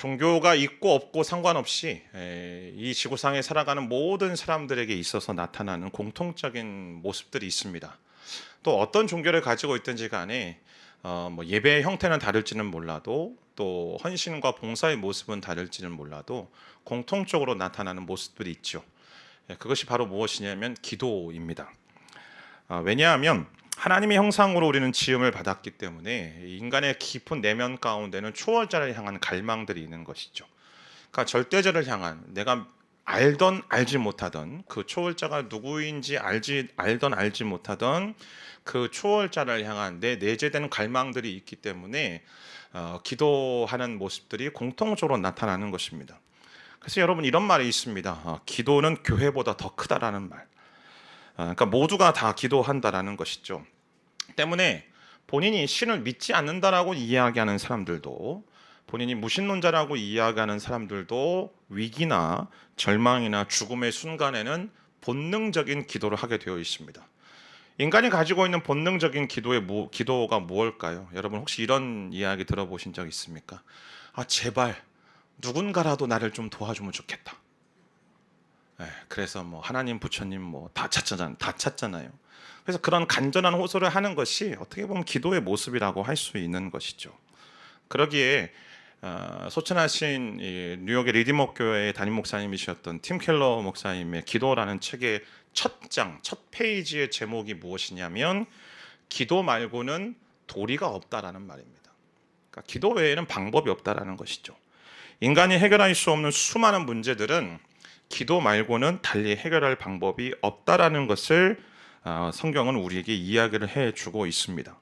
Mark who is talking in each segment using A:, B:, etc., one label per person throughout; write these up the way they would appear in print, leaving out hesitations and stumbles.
A: 종교가 있고 없고 상관없이 이 지구상에 살아가는 모든 사람들에게 있어서 나타나는 공통적인 모습들이 있습니다. 또 어떤 종교를 가지고 있든지 간에 뭐 예배의 형태는 다를지는 몰라도 또 헌신과 봉사의 모습은 다를지는 몰라도 공통적으로 나타나는 모습들이 있죠. 그것이 바로 무엇이냐면 기도입니다. 왜냐하면 하나님의 형상으로 우리는 지음을 받았기 때문에 인간의 깊은 내면 가운데는 초월자를 향한 갈망들이 있는 것이죠. 그러니까 절대자를 향한, 내가 알던 알지 못하던 그 초월자가 누구인지 알던 알지 못하던 그 초월자를 향한 내 내재된 갈망들이 있기 때문에 기도하는 모습들이 공통적으로 나타나는 것입니다. 그래서 여러분, 이런 말이 있습니다. 기도는 교회보다 더 크다라는 말. 그러니까 모두가 다 기도한다라는 것이죠. 때문에 본인이 신을 믿지 않는다라고 이야기하는 사람들도, 본인이 무신론자라고 이야기하는 사람들도 위기나 절망이나 죽음의 순간에는 본능적인 기도를 하게 되어 있습니다. 인간이 가지고 있는 본능적인 기도가 무엇일까요? 여러분, 혹시 이런 이야기 들어보신 적 있습니까? 제발 누군가라도 나를 좀 도와주면 좋겠다. 그래서 뭐 하나님, 부처님 뭐 다 찾잖아요. 그래서 그런 간절한 호소를 하는 것이 어떻게 보면 기도의 모습이라고 할 수 있는 것이죠. 그러기에 소천하신 뉴욕의 리디머 교회의 담임 목사님이셨던 팀 켈러 목사님의 기도라는 책의 첫 페이지의 제목이 무엇이냐면 기도 말고는 도리가 없다라는 말입니다. 그러니까 기도 외에는 방법이 없다라는 것이죠. 인간이 해결할 수 없는 수많은 문제들은 기도 말고는 달리 해결할 방법이 없다라는 것을 성경은 우리에게 이야기를 해주고 있습니다.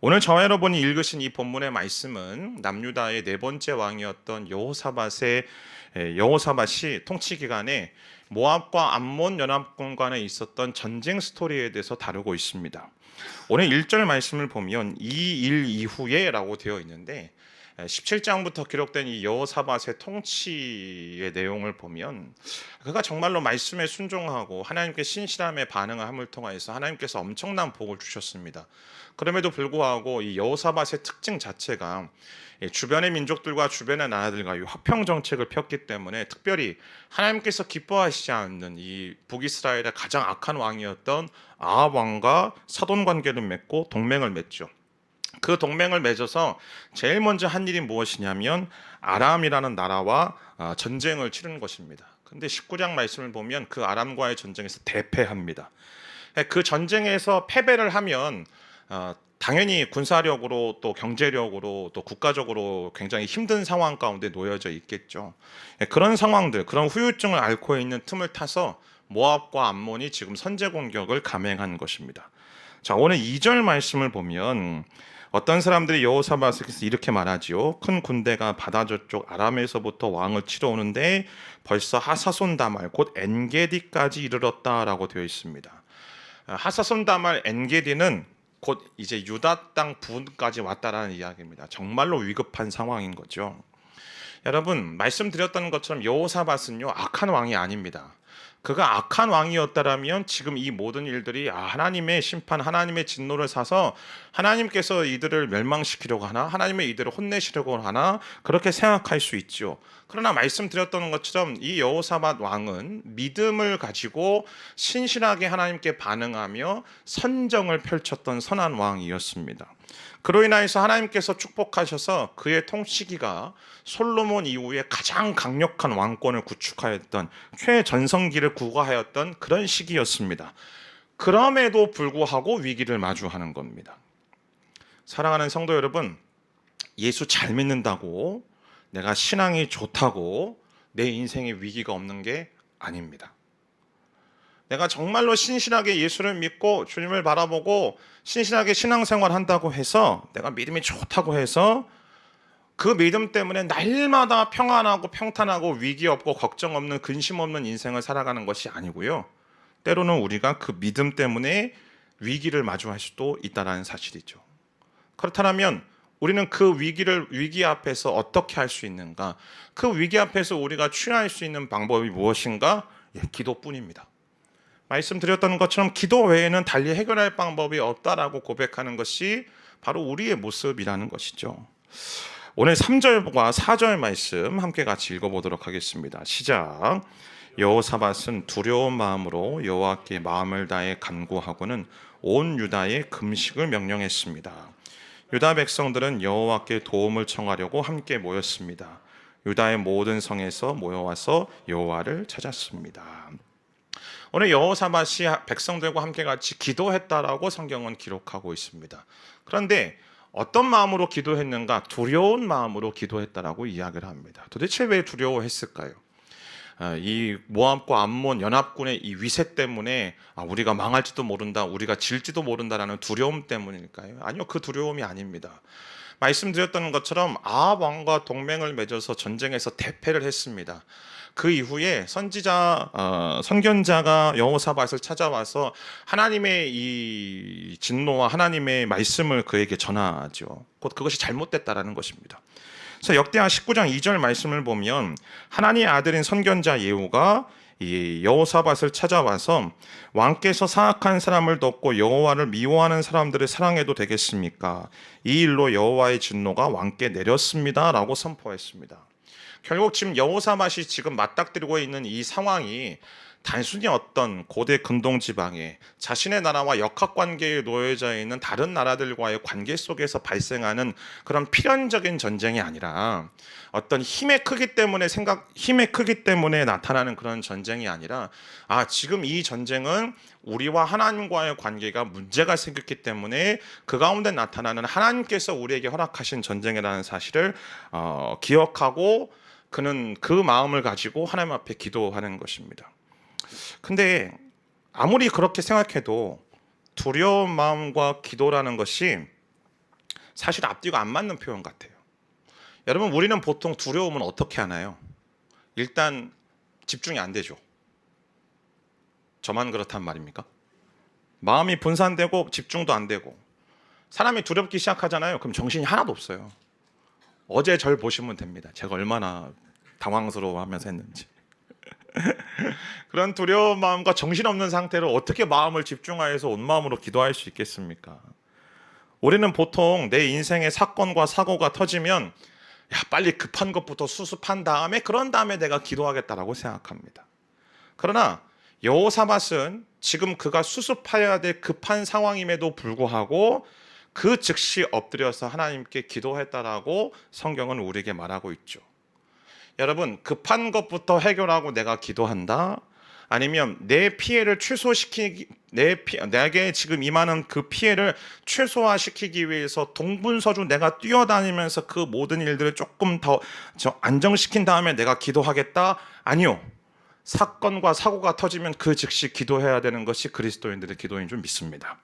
A: 오늘 저와 여러분이 읽으신 이 본문의 말씀은 남유다의 네 번째 왕이었던 여호사밧이 통치 기간에 모압과 암몬 연합군 간에 있었던 전쟁 스토리에 대해서 다루고 있습니다. 오늘 1절 말씀을 보면 이 일 이후에 라고 되어 있는데 17장부터 기록된 이 여호사밧의 통치의 내용을 보면 그가 정말로 말씀에 순종하고 하나님께 신실함에 반응함을 통하여서 하나님께서 엄청난 복을 주셨습니다. 그럼에도 불구하고 이 여호사밧의 특징 자체가 주변의 민족들과 주변의 나라들과 화평 정책을 폈기 때문에 특별히 하나님께서 기뻐하시지 않는 이 북이스라엘의 가장 악한 왕이었던 아합 왕과 사돈 관계를 맺고 동맹을 맺죠. 그 동맹을 맺어서 제일 먼저 한 일이 무엇이냐면 아람이라는 나라와 전쟁을 치르는 것입니다. 근데 19장 말씀을 보면 그 아람과의 전쟁에서 대패합니다. 그 전쟁에서 패배를 하면 당연히 군사력으로 또 경제력으로 또 국가적으로 굉장히 힘든 상황 가운데 놓여져 있겠죠. 그런 상황들, 그런 후유증을 앓고 있는 틈을 타서 모압과 암몬이 지금 선제 공격을 감행한 것입니다. 자, 오늘 2절 말씀을 보면 어떤 사람들이 여호사밧에서 이렇게 말하지요. 큰 군대가 바다 저쪽 아람에서부터 왕을 치러 오는데 벌써 하사손다말 곧 엔게디까지 이르렀다라고 되어 있습니다. 하사손다말 엔게디는 곧 이제 유다 땅 부근까지 왔다라는 이야기입니다. 정말로 위급한 상황인 거죠. 여러분, 말씀드렸던 것처럼 여호사밧은요 악한 왕이 아닙니다. 그가 악한 왕이었다라면 지금 이 모든 일들이 하나님의 심판, 하나님의 진노를 사서 하나님께서 이들을 멸망시키려고 하나, 하나님의 이들을 혼내시려고 하나, 그렇게 생각할 수 있죠. 그러나 말씀드렸던 것처럼 이 여호사밧 왕은 믿음을 가지고 신실하게 하나님께 반응하며 선정을 펼쳤던 선한 왕이었습니다. 그로 인하여서 하나님께서 축복하셔서 그의 통치기가 솔로몬 이후에 가장 강력한 왕권을 구축하였던 최전성기를 구가하였던 그런 시기였습니다. 그럼에도 불구하고 위기를 마주하는 겁니다. 사랑하는 성도 여러분, 예수 잘 믿는다고 내가 신앙이 좋다고 내 인생에 위기가 없는 게 아닙니다. 내가 정말로 신실하게 예수를 믿고 주님을 바라보고 신실하게 신앙생활 한다고 해서, 내가 믿음이 좋다고 해서 그 믿음 때문에 날마다 평안하고 평탄하고 위기 없고 걱정 없는 근심 없는 인생을 살아가는 것이 아니고요. 때로는 우리가 그 믿음 때문에 위기를 마주할 수도 있다는 사실이죠. 그렇다면 우리는 그 위기 앞에서 어떻게 할 수 있는가? 그 위기 앞에서 우리가 취할 수 있는 방법이 무엇인가? 기도뿐입니다. 말씀드렸던 것처럼 기도 외에는 달리 해결할 방법이 없다라고 고백하는 것이 바로 우리의 모습이라는 것이죠. 오늘 3절과 4절 말씀 함께 같이 읽어보도록 하겠습니다. 시작. 여호사밧은 두려운 마음으로 여호와께 마음을 다해 간구하고는 온 유다에 금식을 명령했습니다. 유다 백성들은 여호와께 도움을 청하려고 함께 모였습니다. 유다의 모든 성에서 모여와서 여호와를 찾았습니다. 오늘 여호사밧이 백성들과 함께 같이 기도했다라고 성경은 기록하고 있습니다. 그런데 어떤 마음으로 기도했는가? 두려운 마음으로 기도했다라고 이야기를 합니다. 도대체 왜 두려워했을까요? 이 모압과 암몬 연합군의 이 위세 때문에 우리가 망할지도 모른다, 우리가 질지도 모른다라는 두려움 때문일까요? 아니요, 그 두려움이 아닙니다. 말씀드렸던 것처럼 아합 왕과 동맹을 맺어서 전쟁에서 대패를 했습니다. 그 이후에 선견자가 여호사밧을 찾아와서 하나님의 이 진노와 하나님의 말씀을 그에게 전하죠. 곧 그것이 잘못됐다라는 것입니다. 그래서 역대하 19장 2절 말씀을 보면 하나님의 아들인 선견자 예후가 이 여호사밧을 찾아와서 왕께서 사악한 사람을 덮고 여호와를 미워하는 사람들을 사랑해도 되겠습니까? 이 일로 여호와의 진노가 왕께 내렸습니다라고 선포했습니다. 결국 지금 여호사밧이 지금 맞닥뜨리고 있는 이 상황이 단순히 어떤 고대 근동 지방에 자신의 나라와 역학관계에 놓여져 있는 다른 나라들과의 관계 속에서 발생하는 그런 필연적인 전쟁이 아니라 어떤 힘의 크기 때문에 나타나는 그런 전쟁이 아니라 지금 이 전쟁은 우리와 하나님과의 관계가 문제가 생겼기 때문에 그 가운데 나타나는 하나님께서 우리에게 허락하신 전쟁이라는 사실을 기억하고 그는 그 마음을 가지고 하나님 앞에 기도하는 것입니다. 근데 아무리 그렇게 생각해도 두려운 마음과 기도라는 것이 사실 앞뒤가 안 맞는 표현 같아요. 여러분, 우리는 보통 두려움은 어떻게 하나요? 일단 집중이 안 되죠. 저만 그렇단 말입니까? 마음이 분산되고 집중도 안 되고 사람이 두렵기 시작하잖아요. 그럼 정신이 하나도 없어요. 어제 절 보시면 됩니다. 제가 얼마나 당황스러워하면서 했는지. 그런 두려운 마음과 정신없는 상태로 어떻게 마음을 집중하여서 온 마음으로 기도할 수 있겠습니까? 우리는 보통 내 인생의 사건과 사고가 터지면 빨리 급한 것부터 수습한 다음에 그런 다음에 내가 기도하겠다라고 생각합니다. 그러나 여호사밧은 지금 그가 수습해야 될 급한 상황임에도 불구하고 그 즉시 엎드려서 하나님께 기도했다라고 성경은 우리에게 말하고 있죠. 여러분, 급한 것부터 해결하고 내가 기도한다? 아니면 내 피해를 내게 지금 임하는 그 피해를 최소화시키기 위해서 동분서주 내가 뛰어다니면서 그 모든 일들을 조금 더 안정시킨 다음에 내가 기도하겠다? 아니요. 사건과 사고가 터지면 그 즉시 기도해야 되는 것이 그리스도인들의 기도인 줄 믿습니다.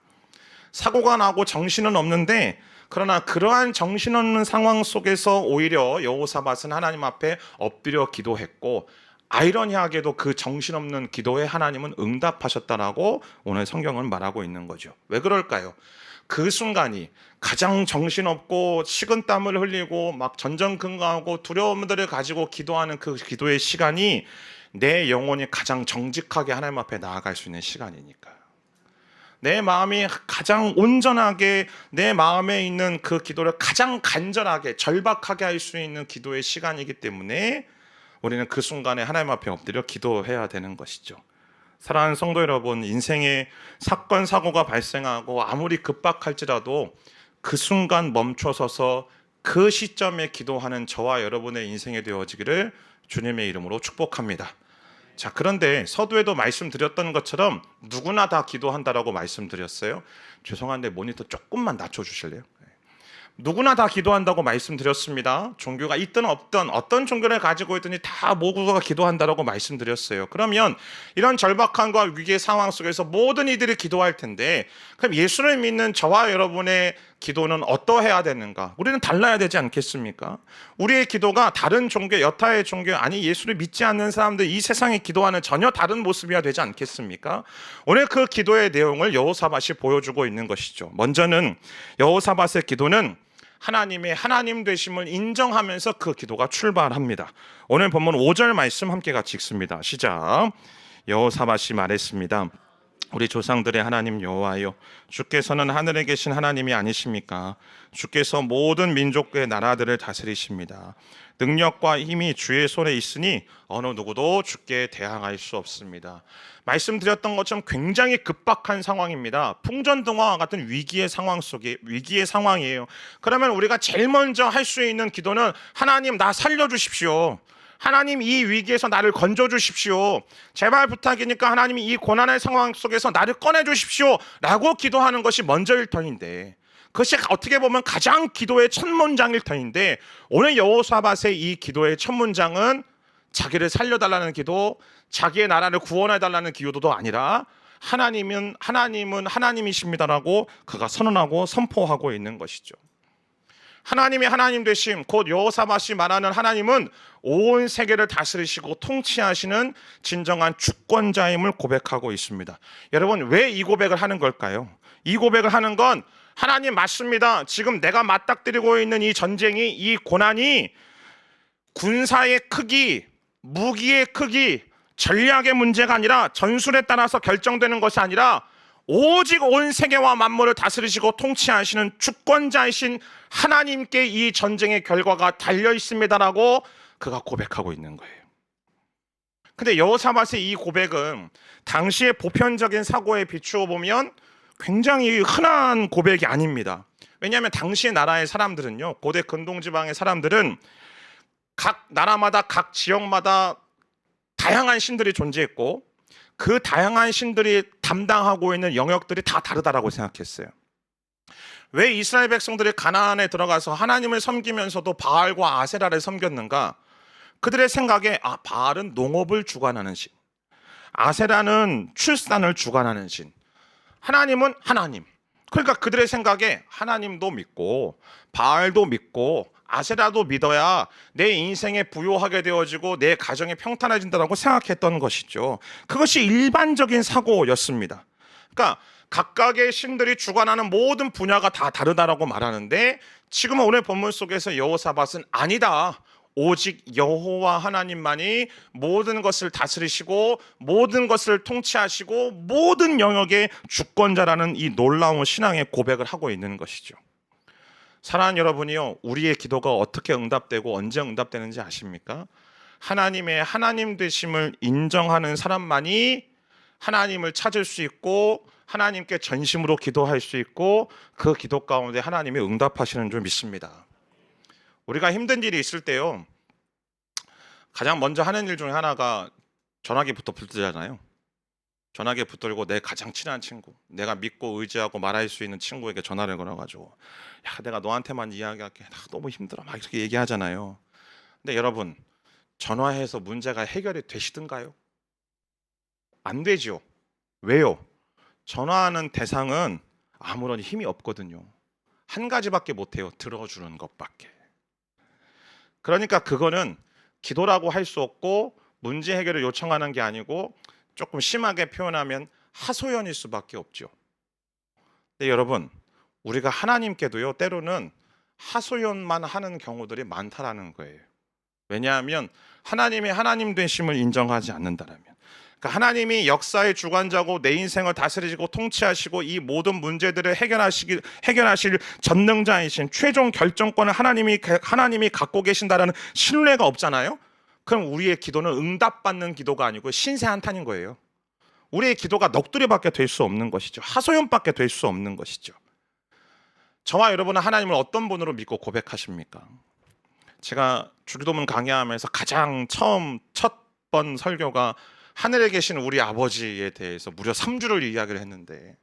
A: 사고가 나고 정신은 없는데 그러나 그러한 정신없는 상황 속에서 오히려 여호사밧은 하나님 앞에 엎드려 기도했고 아이러니하게도 그 정신없는 기도에 하나님은 응답하셨다라고 오늘 성경은 말하고 있는 거죠. 왜 그럴까요? 그 순간이 가장 정신없고 식은땀을 흘리고 막 전전긍긍하고 두려움들을 가지고 기도하는 그 기도의 시간이 내 영혼이 가장 정직하게 하나님 앞에 나아갈 수 있는 시간이니까요. 내 마음이 가장 온전하게 내 마음에 있는 그 기도를 가장 간절하게 절박하게 할 수 있는 기도의 시간이기 때문에 우리는 그 순간에 하나님 앞에 엎드려 기도해야 되는 것이죠. 사랑하는 성도 여러분, 인생에 사건 사고가 발생하고 아무리 급박할지라도 그 순간 멈춰서서 그 시점에 기도하는 저와 여러분의 인생이 되어지기를 주님의 이름으로 축복합니다. 자, 그런데 서두에도 말씀드렸던 것처럼 누구나 다 기도한다라고 말씀드렸어요. 죄송한데 모니터 조금만 낮춰주실래요? 누구나 다 기도한다고 말씀드렸습니다. 종교가 있든 없든 어떤 종교를 가지고 있든지 다 모두가 기도한다라고 말씀드렸어요. 그러면 이런 절박함과 위기의 상황 속에서 모든 이들이 기도할 텐데 그럼 예수를 믿는 저와 여러분의 기도는 어떠해야 되는가? 우리는 달라야 되지 않겠습니까? 우리의 기도가 다른 종교, 여타의 종교, 아니 예수를 믿지 않는 사람들 이 세상에 기도하는 전혀 다른 모습이어야 되지 않겠습니까? 오늘 그 기도의 내용을 여호사밧이 보여주고 있는 것이죠. 먼저는 여호사밧의 기도는 하나님의 하나님 되심을 인정하면서 그 기도가 출발합니다. 오늘 본문 5절 말씀 함께 같이 읽습니다. 시작. 여호사밧이 말했습니다. 우리 조상들의 하나님 여호와여, 주께서는 하늘에 계신 하나님이 아니십니까? 주께서 모든 민족의 나라들을 다스리십니다. 능력과 힘이 주의 손에 있으니 어느 누구도 주께 대항할 수 없습니다. 말씀드렸던 것처럼 굉장히 급박한 상황입니다. 풍전등화와 같은 위기의 상황 속에 위기의 상황이에요. 그러면 우리가 제일 먼저 할 수 있는 기도는 하나님 나 살려주십시오. 하나님 이 위기에서 나를 건져주십시오. 제발 부탁이니까 하나님이 이 고난의 상황 속에서 나를 꺼내주십시오 라고 기도하는 것이 먼저일 터인데, 그것이 어떻게 보면 가장 기도의 첫 문장일 터인데, 오늘 여호사밧의 이 기도의 첫 문장은 자기를 살려달라는 기도, 자기의 나라를 구원해달라는 기도도 아니라 하나님은 하나님이십니다라고 그가 선언하고 선포하고 있는 것이죠. 하나님이 하나님 되심, 곧 여호사밧이 말하는 하나님은 온 세계를 다스리시고 통치하시는 진정한 주권자임을 고백하고 있습니다. 여러분, 왜 이 고백을 하는 걸까요? 이 고백을 하는 건 하나님 맞습니다. 지금 내가 맞닥뜨리고 있는 이 전쟁이, 이 고난이 군사의 크기, 무기의 크기, 전략의 문제가 아니라, 전술에 따라서 결정되는 것이 아니라 오직 온 세계와 만물을 다스리시고 통치하시는 주권자이신 하나님께 이 전쟁의 결과가 달려 있습니다라고 그가 고백하고 있는 거예요. 근데 여호사밧의 이 고백은 당시의 보편적인 사고에 비추어 보면 굉장히 흔한 고백이 아닙니다. 왜냐하면 당시의 나라의 사람들은요, 고대 근동지방의 사람들은 각 나라마다, 각 지역마다 다양한 신들이 존재했고, 그 다양한 신들이 담당하고 있는 영역들이 다 다르다라고 생각했어요. 왜 이스라엘 백성들이 가나안에 들어가서 하나님을 섬기면서도 바알과 아세라를 섬겼는가? 그들의 생각에 바알은 농업을 주관하는 신, 아세라는 출산을 주관하는 신, 하나님은 하나님. 그러니까 그들의 생각에 하나님도 믿고 바알도 믿고 아세라도 믿어야 내 인생에 부요하게 되어지고 내 가정이 평탄해진다고 생각했던 것이죠. 그것이 일반적인 사고였습니다. 그러니까 각각의 신들이 주관하는 모든 분야가 다 다르다라고 말하는데, 지금 오늘 본문 속에서 여호사밧은 아니다, 오직 여호와 하나님만이 모든 것을 다스리시고 모든 것을 통치하시고 모든 영역의 주권자라는 이 놀라운 신앙의 고백을 하고 있는 것이죠. 사랑하는 여러분이요, 우리의 기도가 어떻게 응답되고 언제 응답되는지 아십니까? 하나님의 하나님 되심을 인정하는 사람만이 하나님을 찾을 수 있고 하나님께 전심으로 기도할 수 있고 그 기도 가운데 하나님이 응답하시는 줄 믿습니다. 우리가 힘든 일이 있을 때요, 가장 먼저 하는 일 중에 하나가 전화기부터 붙들잖아요. 전화기에 붙들고 내 가장 친한 친구, 내가 믿고 의지하고 말할 수 있는 친구에게 전화를 걸어가지고, 야, 내가 너한테만 이야기할게, 나 너무 힘들어, 막 이렇게 얘기하잖아요. 근데 여러분, 전화해서 문제가 해결이 되시던가요? 안 되죠. 왜요? 전화하는 대상은 아무런 힘이 없거든요. 한 가지밖에 못해요. 들어주는 것밖에. 그러니까 그거는 기도라고 할 수 없고 문제 해결을 요청하는 게 아니고 조금 심하게 표현하면 하소연일 수밖에 없죠. 근데 여러분, 우리가 하나님께도요, 때로는 하소연만 하는 경우들이 많다라는 거예요. 왜냐하면 하나님의 하나님 되심을 인정하지 않는다라면, 그러니까 하나님이 역사의 주관자고 내 인생을 다스리시고 통치하시고 이 모든 문제들을 해결하실 전능자이신 최종 결정권을 하나님이 갖고 계신다라는 신뢰가 없잖아요. 그럼 우리의 기도는 응답받는 기도가 아니고 신세 한탄인 거예요. 우리의 기도가 넋두리밖에 될 수 없는 것이죠. 하소연밖에 될 수 없는 것이죠. 저와 여러분은 하나님을 어떤 분으로 믿고 고백하십니까? 제가 주기도문 강의하면서 가장 첫 번 설교가 하늘에 계신 우리 아버지에 대해서 무려 3주를 이야기를 했는데,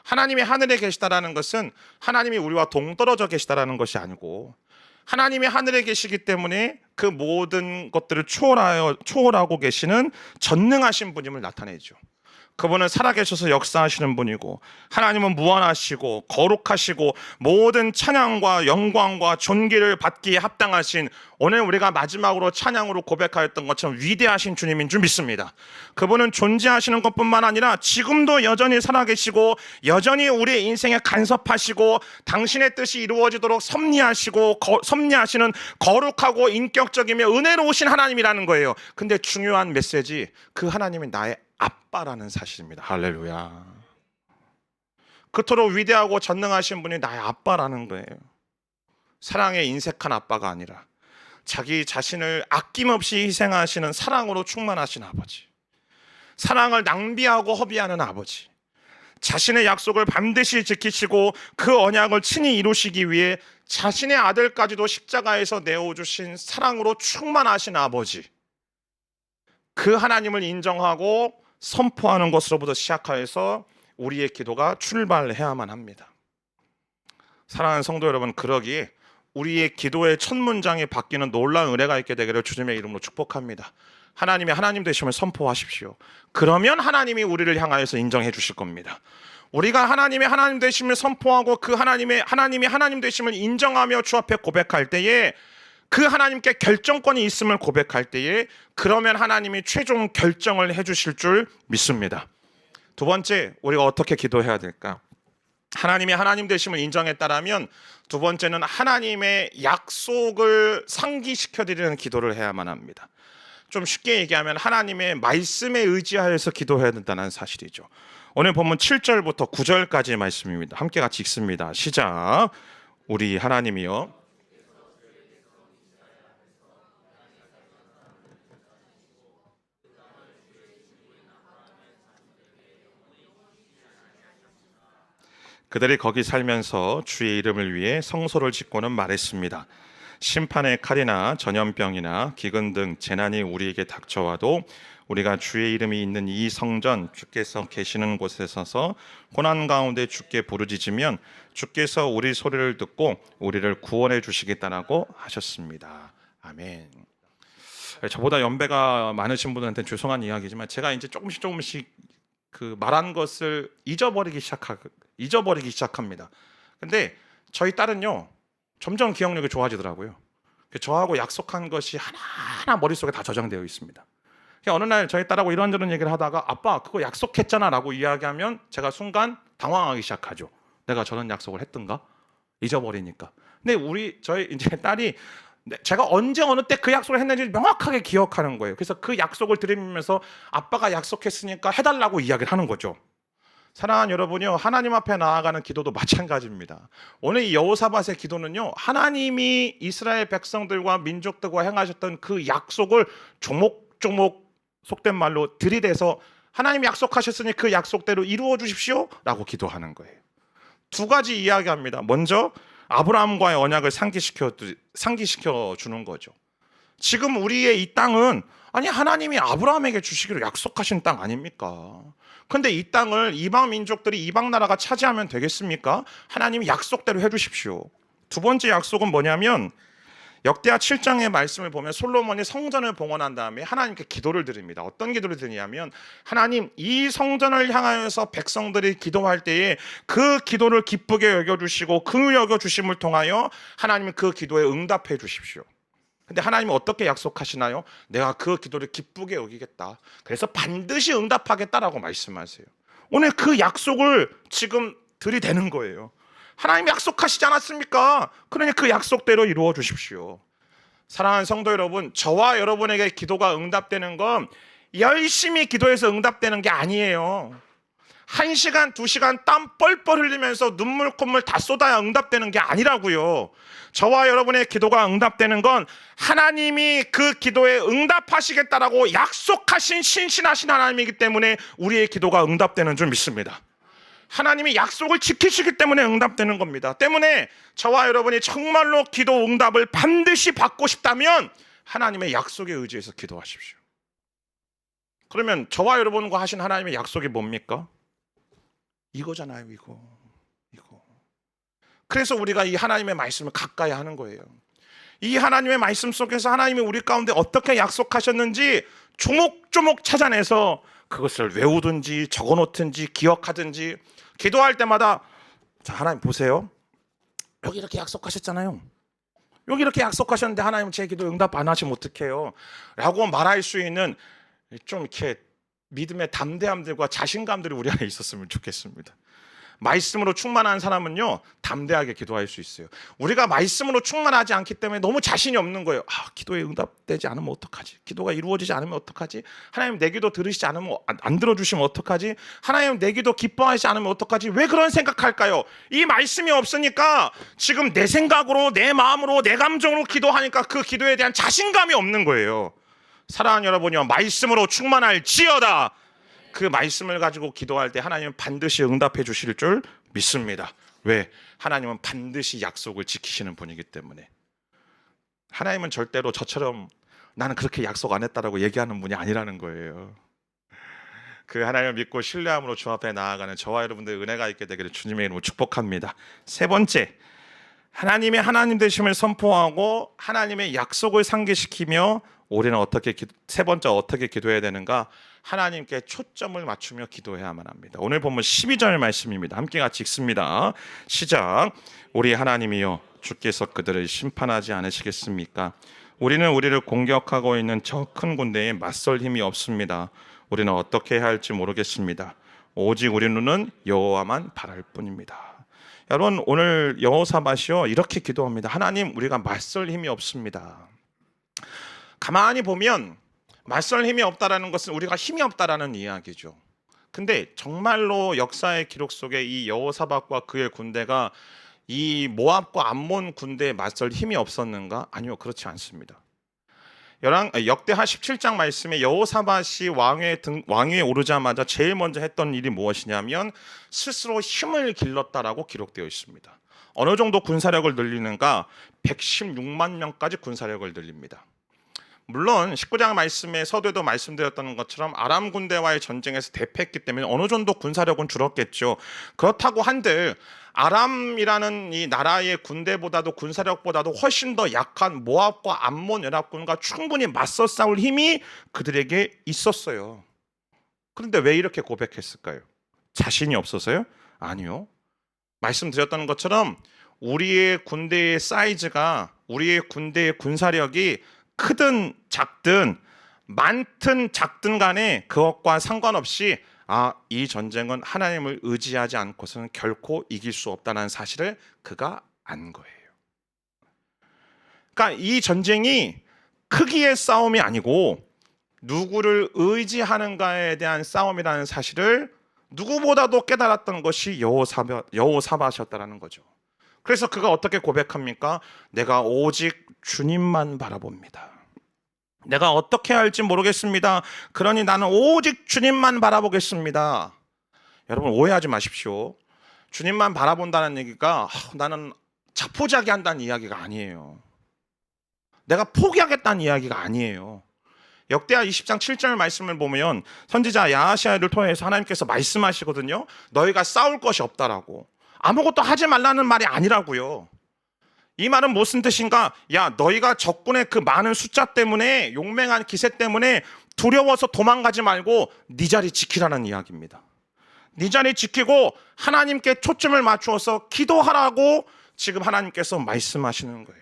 A: 하나님이 하늘에 계시다라는 것은 하나님이 우리와 동떨어져 계시다라는 것이 아니고, 하나님이 하늘에 계시기 때문에 그 모든 것들을 초월하고 계시는 전능하신 분임을 나타내죠. 그분은 살아계셔서 역사하시는 분이고, 하나님은 무한하시고 거룩하시고 모든 찬양과 영광과 존귀를 받기에 합당하신, 오늘 우리가 마지막으로 찬양으로 고백하였던 것처럼 위대하신 주님인 줄 믿습니다. 그분은 존재하시는 것뿐만 아니라 지금도 여전히 살아계시고 여전히 우리의 인생에 간섭하시고 당신의 뜻이 이루어지도록 섭리하시는 거룩하고 인격적이며 은혜로우신 하나님이라는 거예요. 근데 중요한 메시지, 그 하나님이 나의 아빠라는 사실입니다. 할렐루야. 그토록 위대하고 전능하신 분이 나의 아빠라는 거예요. 사랑에 인색한 아빠가 아니라 자기 자신을 아낌없이 희생하시는 사랑으로 충만하신 아버지, 사랑을 낭비하고 허비하는 아버지, 자신의 약속을 반드시 지키시고 그 언약을 친히 이루시기 위해 자신의 아들까지도 십자가에서 내어주신 사랑으로 충만하신 아버지, 그 하나님을 인정하고 선포하는 것으로부터 시작하여서 우리의 기도가 출발해야만 합니다. 사랑하는 성도 여러분, 그러기에 우리의 기도의 첫 문장이 바뀌는 놀라운 은혜가 있게 되기를 주님의 이름으로 축복합니다. 하나님의 하나님 되심을 선포하십시오. 그러면 하나님이 우리를 향하여서 인정해 주실 겁니다. 우리가 하나님의 하나님 되심을 선포하고 그 하나님이 하나님 되심을 인정하며 주 앞에 고백할 때에, 그 하나님께 결정권이 있음을 고백할 때에, 그러면 하나님이 최종 결정을 해 주실 줄 믿습니다. 두 번째, 우리가 어떻게 기도해야 될까? 하나님의 하나님 되심을 인정했다라면 두 번째는 하나님의 약속을 상기시켜 드리는 기도를 해야만 합니다. 좀 쉽게 얘기하면 하나님의 말씀에 의지하여서 기도해야 된다는 사실이죠. 오늘 본문 7절부터 9절까지의 말씀입니다. 함께 같이 읽습니다. 시작. 우리 하나님이여, 그들이 거기 살면서 주의 이름을 위해 성소를 짓고는 말했습니다. 심판의 칼이나 전염병이나 기근 등 재난이 우리에게 닥쳐와도 우리가 주의 이름이 있는 이 성전, 주께서 계시는 곳에 서서 고난 가운데 주께 부르짖으면 주께서 우리 소리를 듣고 우리를 구원해 주시겠다라고 하셨습니다. 아멘. 저보다 연배가 많으신 분들한테 죄송한 이야기지만 제가 이제 조금씩 그 말한 것을 잊어버리기 시작합니다. 근데 저희 딸은요, 점점 기억력이 좋아지더라고요. 저하고 약속한 것이 하나하나 머릿속에 다 저장되어 있습니다. 어느 날 저희 딸하고 이런저런 얘기를 하다가 아빠 그거 약속했잖아 라고 이야기하면 제가 순간 당황하기 시작하죠. 내가 저런 약속을 했던가? 잊어버리니까. 근데 저희 이제 딸이 제가 언제 어느 때 그 약속을 했는지 명확하게 기억하는 거예요. 그래서 그 약속을 들으면서 아빠가 약속했으니까 해달라고 이야기를 하는 거죠. 사랑하는 여러분이요, 하나님 앞에 나아가는 기도도 마찬가지입니다. 오늘 이 여호사밧의 기도는요, 하나님이 이스라엘 백성들과 민족들과 행하셨던 그 약속을 조목조목 속된 말로 들이대서 하나님이 약속하셨으니 그 약속대로 이루어 주십시오 라고 기도하는 거예요. 두 가지 이야기합니다. 먼저 아브라함과의 언약을 상기시켜 주는 거죠. 지금 우리의 이 땅은 하나님이 아브라함에게 주시기로 약속하신 땅 아닙니까? 근데 이 땅을 이방 민족들이, 이방 나라가 차지하면 되겠습니까? 하나님이 약속대로 해주십시오. 두 번째 약속은 뭐냐면 역대하 7장의 말씀을 보면 솔로몬이 성전을 봉헌한 다음에 하나님께 기도를 드립니다. 어떤 기도를 드리냐면, 하나님, 이 성전을 향하여서 백성들이 기도할 때에 그 기도를 기쁘게 여겨주시고 그 여겨주심을 통하여 하나님은 그 기도에 응답해 주십시오. 근데 하나님은 어떻게 약속하시나요? 내가 그 기도를 기쁘게 여기겠다, 그래서 반드시 응답하겠다라고 말씀하세요. 오늘 그 약속을 지금 들이대는 거예요. 하나님이 약속하시지 않았습니까? 그러니 그 약속대로 이루어 주십시오. 사랑하는 성도 여러분, 저와 여러분에게 기도가 응답되는 건 열심히 기도해서 응답되는 게 아니에요. 1시간, 2시간 땀 뻘뻘 흘리면서 눈물 콧물 다 쏟아야 응답되는 게 아니라고요. 저와 여러분의 기도가 응답되는 건 하나님이 그 기도에 응답하시겠다라고 약속하신 신실하신 하나님이기 때문에 우리의 기도가 응답되는 줄 믿습니다. 하나님이 약속을 지키시기 때문에 응답되는 겁니다. 때문에 저와 여러분이 정말로 기도 응답을 반드시 받고 싶다면 하나님의 약속에 의지해서 기도하십시오. 그러면 저와 여러분과 하신 하나님의 약속이 뭡니까? 이거잖아요. 이거. 그래서 우리가 이 하나님의 말씀을 가까이 하는 거예요. 이 하나님의 말씀 속에서 하나님이 우리 가운데 어떻게 약속하셨는지 조목조목 찾아내서 그것을 외우든지 적어놓든지 기억하든지, 기도할 때마다 자, 하나님 보세요, 여기 이렇게 약속하셨잖아요. 여기 이렇게 약속하셨는데 하나님 제 기도 응답 안 하시면 어떡해요? 라고 말할 수 있는 좀 이렇게 믿음의 담대함들과 자신감들이 우리 안에 있었으면 좋겠습니다. 말씀으로 충만한 사람은요, 담대하게 기도할 수 있어요. 우리가 말씀으로 충만하지 않기 때문에 너무 자신이 없는 거예요. 기도에 응답되지 않으면 어떡하지? 기도가 이루어지지 않으면 어떡하지? 하나님 내 기도 들으시지 않으면 안 들어주시면 어떡하지? 하나님 내 기도 기뻐하시지 않으면 어떡하지? 왜 그런 생각할까요? 이 말씀이 없으니까 지금 내 생각으로, 내 마음으로, 내 감정으로 기도하니까 그 기도에 대한 자신감이 없는 거예요. 사랑하는 여러분이요, 말씀으로 충만할지어다. 그 말씀을 가지고 기도할 때 하나님은 반드시 응답해 주실 줄 믿습니다. 왜? 하나님은 반드시 약속을 지키시는 분이기 때문에. 하나님은 절대로 저처럼 나는 그렇게 약속 안 했다라고 얘기하는 분이 아니라는 거예요. 그 하나님을 믿고 신뢰함으로 주 앞에 나아가는 저와 여러분들의 은혜가 있게 되기를 주님의 이름으로 축복합니다. 세 번째, 하나님의 하나님 되심을 선포하고 하나님의 약속을 상기시키며 우리는 세 번째 어떻게 기도해야 되는가? 하나님께 초점을 맞추며 기도해야만 합니다. 오늘 본문 12절 말씀입니다. 함께 같이 읽습니다. 시작. 우리 하나님이여, 주께서 그들을 심판하지 않으시겠습니까? 우리는 우리를 공격하고 있는 저 큰 군대에 맞설 힘이 없습니다. 우리는 어떻게 해야 할지 모르겠습니다. 오직 우리 눈은 여호와만 바랄 뿐입니다. 여러분, 오늘 여호사밧이요 이렇게 기도합니다. 하나님, 우리가 맞설 힘이 없습니다. 가만히 보면 맞설 힘이 없다라는 것은 우리가 힘이 없다라는 이야기죠. 근데 정말로 역사의 기록 속에 이 여호사밧과 그의 군대가 이 모압과 암몬 군대에 맞설 힘이 없었는가? 아니요, 그렇지 않습니다. 역대하 17장 말씀에 여호사밧이 왕위에 오르자마자 제일 먼저 했던 일이 무엇이냐면 스스로 힘을 길렀다라고 기록되어 있습니다. 어느 정도 군사력을 늘리는가? 116만 명까지 군사력을 늘립니다. 물론 19장 말씀에 서두에도 말씀드렸던 것처럼 아람 군대와의 전쟁에서 대패했기 때문에 어느 정도 군사력은 줄었겠죠. 그렇다고 한들 아람이라는 이 나라의 군대보다도 군사력보다도 훨씬 더 약한 모압과 암몬 연합군과 충분히 맞서 싸울 힘이 그들에게 있었어요. 그런데 왜 이렇게 고백했을까요? 자신이 없어서요? 아니요. 말씀드렸던 것처럼 우리의 군대의 사이즈가, 우리의 군대의 군사력이 크든 작든 많든 작든 간에 그것과 상관없이 이 전쟁은 하나님을 의지하지 않고서는 결코 이길 수 없다는 사실을 그가 안 거예요. 그러니까 이 전쟁이 크기의 싸움이 아니고 누구를 의지하는가에 대한 싸움이라는 사실을 누구보다도 깨달았던 것이 여호사밧이었다라는 거죠. 그래서 그가 어떻게 고백합니까? 내가 오직 주님만 바라봅니다. 내가 어떻게 할지 모르겠습니다. 그러니 나는 오직 주님만 바라보겠습니다. 여러분, 오해하지 마십시오. 주님만 바라본다는 얘기가 나는 자포자기 한다는 이야기가 아니에요. 내가 포기하겠다는 이야기가 아니에요. 역대하 20장 7절 말씀을 보면 선지자 야하시야를 통해서 하나님께서 말씀하시거든요. 너희가 싸울 것이 없다라고. 아무것도 하지 말라는 말이 아니라고요. 이 말은 무슨 뜻인가? 너희가 적군의 그 많은 숫자 때문에, 용맹한 기세 때문에 두려워서 도망가지 말고 네 자리 지키라는 이야기입니다. 네 자리 지키고 하나님께 초점을 맞추어서 기도하라고 지금 하나님께서 말씀하시는 거예요.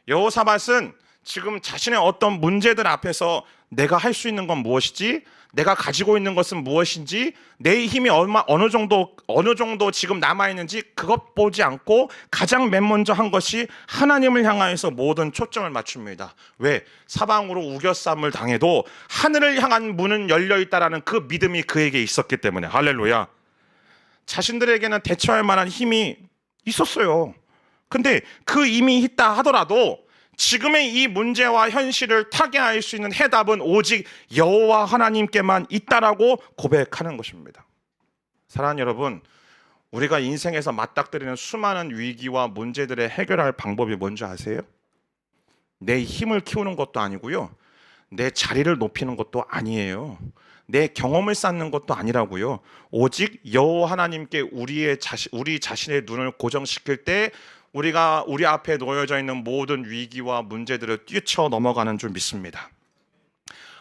A: 여호사밧은 지금 자신의 어떤 문제들 앞에서 내가 할 수 있는 건 무엇이지? 내가 가지고 있는 것은 무엇인지, 내 힘이 어느 정도 지금 남아있는지 그것 보지 않고 가장 맨 먼저 한 것이 하나님을 향하여서 모든 초점을 맞춥니다. 왜? 사방으로 우겨쌈을 당해도 하늘을 향한 문은 열려있다라는 그 믿음이 그에게 있었기 때문에. 할렐루야. 자신들에게는 대처할 만한 힘이 있었어요. 근데 그 힘이 있다 하더라도 지금의 이 문제와 현실을 타개할 수 있는 해답은 오직 여호와 하나님께만 있다라고 고백하는 것입니다. 사랑하는 여러분, 우리가 인생에서 맞닥뜨리는 수많은 위기와 문제들을 해결할 방법이 뭔지 아세요? 내 힘을 키우는 것도 아니고요, 내 자리를 높이는 것도 아니에요. 내 경험을 쌓는 것도 아니라고요. 오직 여호와 하나님께 우리 자신의 눈을 고정시킬 때 우리 앞에 놓여져 있는 모든 위기와 문제들을 뛰쳐 넘어가는 줄 믿습니다.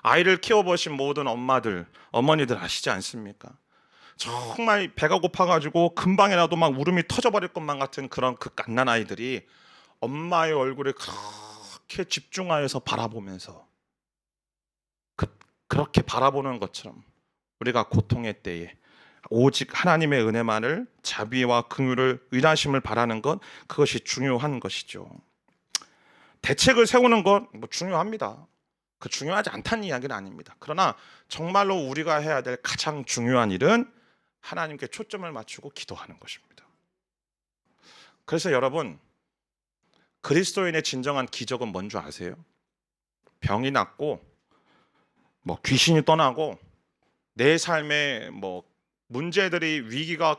A: 아이를 키워보신 모든 엄마들, 어머니들 아시지 않습니까? 정말 배가 고파가지고 금방이라도 막 울음이 터져버릴 것만 같은 그런 그 갓난 아이들이 엄마의 얼굴을 그렇게 집중하여서 바라보면서 그렇게 바라보는 것처럼 우리가 고통의 때에 오직 하나님의 은혜만을, 자비와 긍휼을, 의라심을 바라는 것, 그것이 중요한 것이죠. 대책을 세우는 것 뭐 중요합니다. 그 중요하지 않다는 이야기는 아닙니다. 그러나 정말로 우리가 해야 될 가장 중요한 일은 하나님께 초점을 맞추고 기도하는 것입니다. 그래서 여러분, 그리스도인의 진정한 기적은 뭔 줄 아세요? 병이 낫고 뭐 귀신이 떠나고 내 삶에 뭐 문제들이, 위기가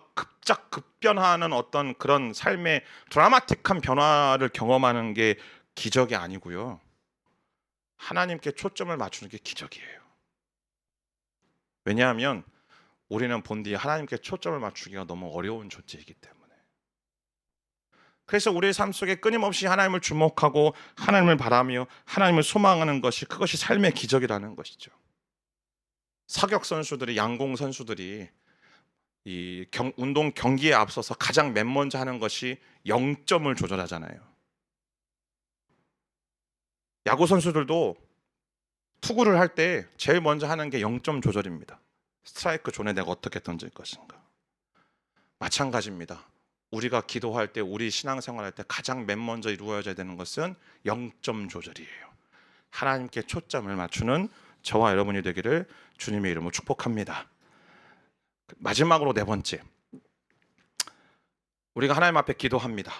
A: 급변하는 어떤 그런 삶의 드라마틱한 변화를 경험하는 게 기적이 아니고요. 하나님께 초점을 맞추는 게 기적이에요. 왜냐하면 우리는 본디 하나님께 초점을 맞추기가 너무 어려운 존재이기 때문에. 그래서 우리의 삶 속에 끊임없이 하나님을 주목하고 하나님을 바라며 하나님을 소망하는 것이, 그것이 삶의 기적이라는 것이죠. 사격 선수들이, 양공 선수들이 이 운동 경기에 앞서서 가장 맨 먼저 하는 것이 0점을 조절하잖아요. 야구 선수들도 투구를 할 때 제일 먼저 하는 게 0점 조절입니다. 스트라이크 존에 내가 어떻게 던질 것인가. 마찬가지입니다. 우리가 기도할 때, 우리 신앙생활할 때 가장 맨 먼저 이루어져야 되는 것은 0점 조절이에요. 하나님께 초점을 맞추는 저와 여러분이 되기를 주님의 이름으로 축복합니다. 마지막으로 네 번째, 우리가 하나님 앞에 기도합니다.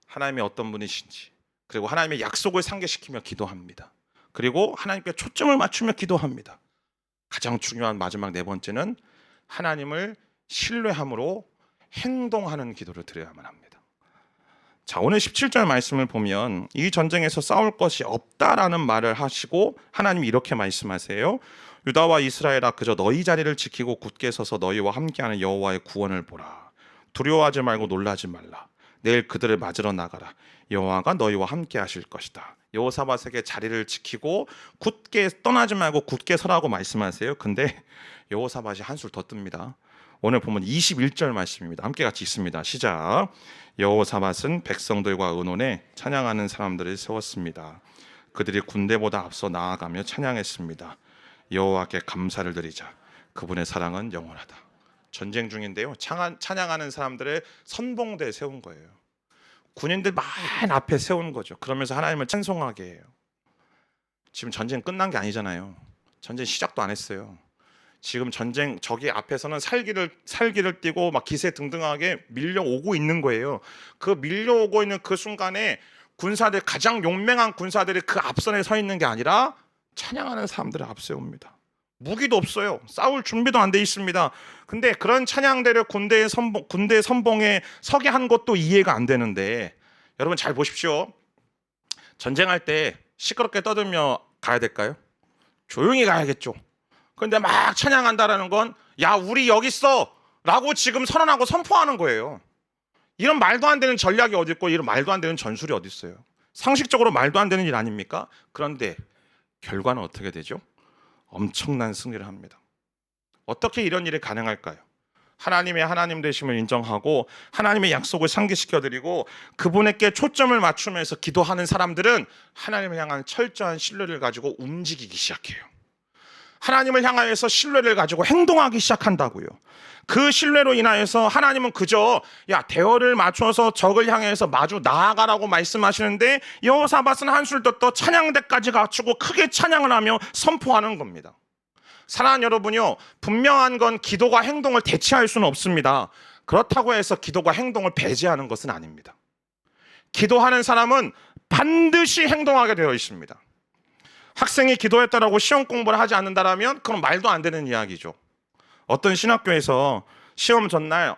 A: 하나님이 어떤 분이신지, 그리고 하나님의 약속을 상기시키며 기도합니다. 그리고 하나님께 초점을 맞추며 기도합니다. 가장 중요한 마지막 네 번째는 하나님을 신뢰함으로 행동하는 기도를 드려야만 합니다. 자, 오늘 17절 말씀을 보면 이 전쟁에서 싸울 것이 없다라는 말을 하시고 하나님이 이렇게 말씀하세요. 유다와 이스라엘아, 그저 너희 자리를 지키고 굳게 서서 너희와 함께하는 여호와의 구원을 보라. 두려워하지 말고 놀라지 말라. 내일 그들을 맞으러 나가라. 여호와가 너희와 함께 하실 것이다. 여호사밧에게 자리를 지키고 굳게 떠나지 말고 굳게 서라고 말씀하세요. 근데 여호사밧이 한술 더 뜹니다. 오늘 보면 21절 말씀입니다. 함께 같이 읽습니다. 시작. 여호사밧은 백성들과 의논해 찬양하는 사람들을 세웠습니다. 그들이 군대보다 앞서 나아가며 찬양했습니다. 여호와께 감사를 드리자. 그분의 사랑은 영원하다. 전쟁 중인데요, 찬양하는 사람들의 선봉대에 세운 거예요. 군인들 맨 앞에 세운 거죠. 그러면서 하나님을 찬송하게 해요. 지금 전쟁 끝난 게 아니잖아요. 전쟁 시작도 안 했어요. 지금 전쟁, 저기 앞에서는 살기를 띠고 막 기세등등하게 밀려오고 있는 거예요. 그 밀려오고 있는 그 순간에 군사들, 가장 용맹한 군사들이 그 앞선에 서 있는 게 아니라 찬양하는 사람들을 앞세웁니다. 무기도 없어요. 싸울 준비도 안 돼 있습니다. 근데 그런 찬양대를 군대 선봉에 서게 한 것도 이해가 안 되는데, 여러분 잘 보십시오. 전쟁할 때 시끄럽게 떠들며 가야 될까요? 조용히 가야겠죠. 근데 막 찬양한다라는 건, 야, 우리 여기 있어 라고 지금 선언하고 선포하는 거예요. 이런 말도 안 되는 전략이 어디 있고, 이런 말도 안 되는 전술이 어디 있어요. 상식적으로 말도 안 되는 일 아닙니까? 그런데 결과는 어떻게 되죠? 엄청난 승리를 합니다. 어떻게 이런 일이 가능할까요? 하나님의 하나님 되심을 인정하고 하나님의 약속을 상기시켜드리고 그분에게 초점을 맞추면서 기도하는 사람들은 하나님을 향한 철저한 신뢰를 가지고 움직이기 시작해요. 하나님을 향하여서 신뢰를 가지고 행동하기 시작한다고요. 그 신뢰로 인하여서 하나님은 그저 대어를 맞춰서 적을 향해서 마주 나아가라고 말씀하시는데, 여호사밧은 한술 더 찬양대까지 갖추고 크게 찬양을 하며 선포하는 겁니다. 사랑하는 여러분요, 분명한 건 기도가 행동을 대체할 수는 없습니다. 그렇다고 해서 기도가 행동을 배제하는 것은 아닙니다. 기도하는 사람은 반드시 행동하게 되어 있습니다. 학생이 기도했다라고 시험 공부를 하지 않는다라면 그건 말도 안 되는 이야기죠. 어떤 신학교에서 시험 전날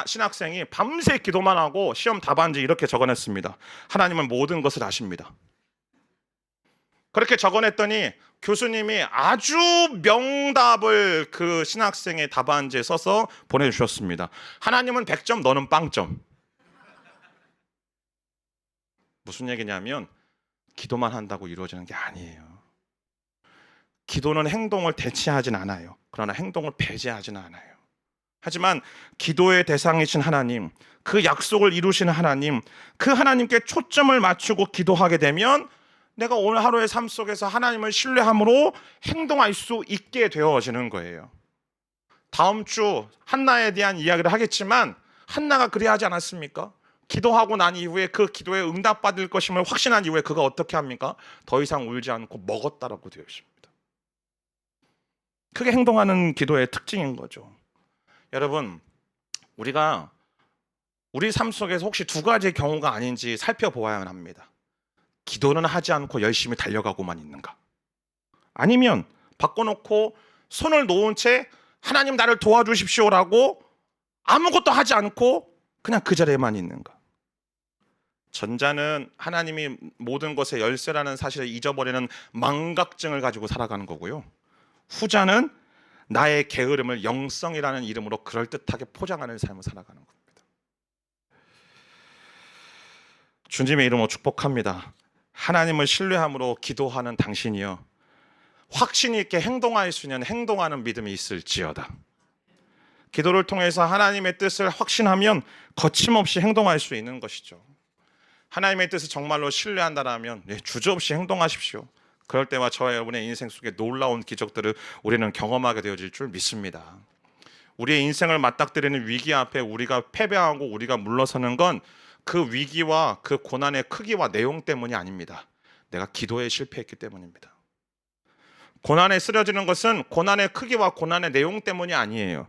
A: 신학생이 밤새 기도만 하고 시험 답안지 이렇게 적어냈습니다. 하나님은 모든 것을 아십니다. 그렇게 적어냈더니 교수님이 아주 명답을 그 신학생의 답안지에 써서 보내주셨습니다. 하나님은 100점, 너는 빵점. 무슨 얘기냐면 기도만 한다고 이루어지는 게 아니에요. 기도는 행동을 대체하진 않아요. 그러나 행동을 배제하지는 않아요. 하지만 기도의 대상이신 하나님, 그 약속을 이루시는 하나님, 그 하나님께 초점을 맞추고 기도하게 되면 내가 오늘 하루의 삶 속에서 하나님을 신뢰함으로 행동할 수 있게 되어지는 거예요. 다음 주 한나에 대한 이야기를 하겠지만 한나가 그래야 하지 않았습니까? 기도하고 난 이후에 그 기도에 응답받을 것임을 확신한 이후에 그가 어떻게 합니까? 더 이상 울지 않고 먹었다라고 되어 있습니다. 그게 행동하는 기도의 특징인 거죠. 여러분, 우리가 우리 삶 속에서 혹시 두 가지의 경우가 아닌지 살펴보아야 합니다. 기도는 하지 않고 열심히 달려가고만 있는가? 아니면 바꿔놓고 손을 놓은 채 하나님 나를 도와주십시오라고 아무것도 하지 않고 그냥 그 자리에만 있는가? 전자는 하나님이 모든 것의 열쇠라는 사실을 잊어버리는 망각증을 가지고 살아가는 거고요. 후자는 나의 게으름을 영성이라는 이름으로 그럴듯하게 포장하는 삶을 살아가는 겁니다. 주님의 이름으로 축복합니다. 하나님을 신뢰함으로 기도하는 당신이여 확신 있게 행동할 수 있는 행동하는 믿음이 있을지어다. 기도를 통해서 하나님의 뜻을 확신하면 거침없이 행동할 수 있는 것이죠. 하나님의 뜻을 정말로 신뢰한다라면 주저없이 행동하십시오. 그럴 때와 저와 여러분의 인생 속에 놀라운 기적들을 우리는 경험하게 되어질 줄 믿습니다. 우리의 인생을 맞닥뜨리는 위기 앞에 우리가 패배하고 우리가 물러서는 건 그 위기와 그 고난의 크기와 내용 때문이 아닙니다. 내가 기도에 실패했기 때문입니다. 고난에 쓰러지는 것은 고난의 크기와 고난의 내용 때문이 아니에요.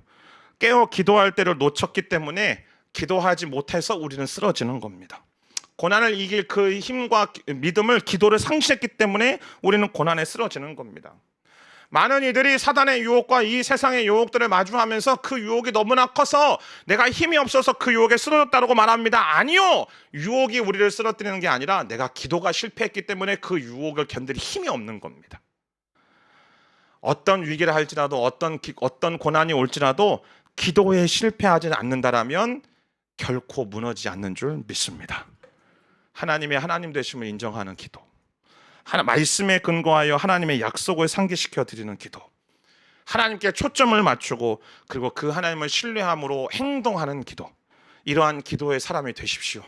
A: 깨어 기도할 때를 놓쳤기 때문에 기도하지 못해서 우리는 쓰러지는 겁니다. 고난을 이길 그 힘과 믿음을 기도를 상실했기 때문에 우리는 고난에 쓰러지는 겁니다. 많은 이들이 사단의 유혹과 이 세상의 유혹들을 마주하면서 그 유혹이 너무나 커서 내가 힘이 없어서 그 유혹에 쓰러졌다고 말합니다. 아니요, 유혹이 우리를 쓰러뜨리는 게 아니라 내가 기도가 실패했기 때문에 그 유혹을 견딜 힘이 없는 겁니다. 어떤 위기를 할지라도 어떤 고난이 올지라도 기도에 실패하지 않는다라면 결코 무너지지 않는 줄 믿습니다. 하나님의 하나님 되심을 인정하는 기도, 말씀에 근거하여 하나님의 약속을 상기시켜 드리는 기도, 하나님께 초점을 맞추고 그리고 그 하나님을 신뢰함으로 행동하는 기도, 이러한 기도의 사람이 되십시오.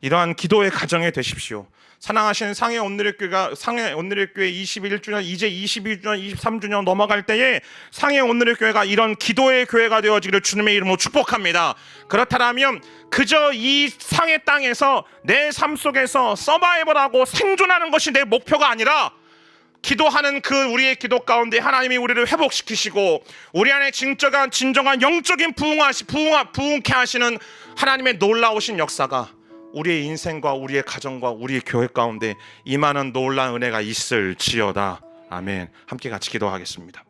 A: 이러한 기도의 가정이 되십시오. 사랑하시는 상해 온누리교회가 상해 온누리교회 21주년, 이제 22주년, 23주년 넘어갈 때에 상해 온누리교회가 이런 기도의 교회가 되어지기를 주님의 이름으로 축복합니다. 그렇다면 그저 이 상해 땅에서 내 삶 속에서 서바이벌하고 생존하는 것이 내 목표가 아니라 기도하는 그 우리의 기도 가운데 하나님이 우리를 회복시키시고 우리 안에 진정한 영적인 부흥케 하시는 하나님의 놀라우신 역사가 우리의 인생과 우리의 가정과 우리의 교회 가운데 임하는 놀라운 은혜가 있을지어다. 아멘. 함께 같이 기도하겠습니다.